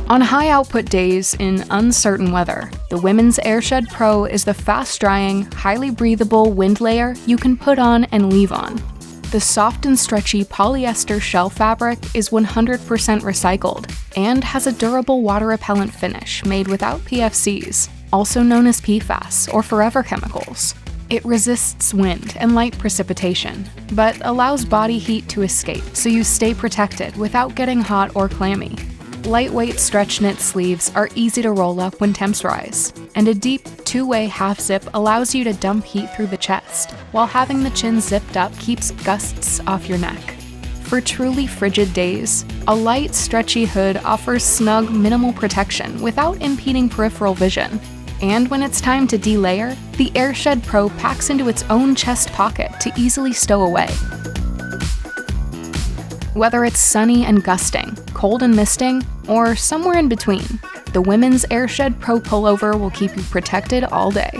On high-output days in uncertain weather, the women's Airshed Pro is the fast-drying, highly breathable wind layer you can put on and leave on. The soft and stretchy polyester shell fabric is 100% recycled and has a durable water-repellent finish made without PFCs, also known as PFAS or forever chemicals. It resists wind and light precipitation, but allows body heat to escape so you stay protected without getting hot or clammy. Lightweight stretch knit sleeves are easy to roll up when temps rise, and a deep, two-way half zip allows you to dump heat through the chest, while having the chin zipped up keeps gusts off your neck. For truly frigid days, a light, stretchy hood offers snug, minimal protection without impeding peripheral vision. And when it's time to delayer, the Airshed Pro packs into its own chest pocket to easily stow away. Whether it's sunny and gusting, cold and misting, or somewhere in between, the women's Airshed Pro Pullover will keep you protected all day.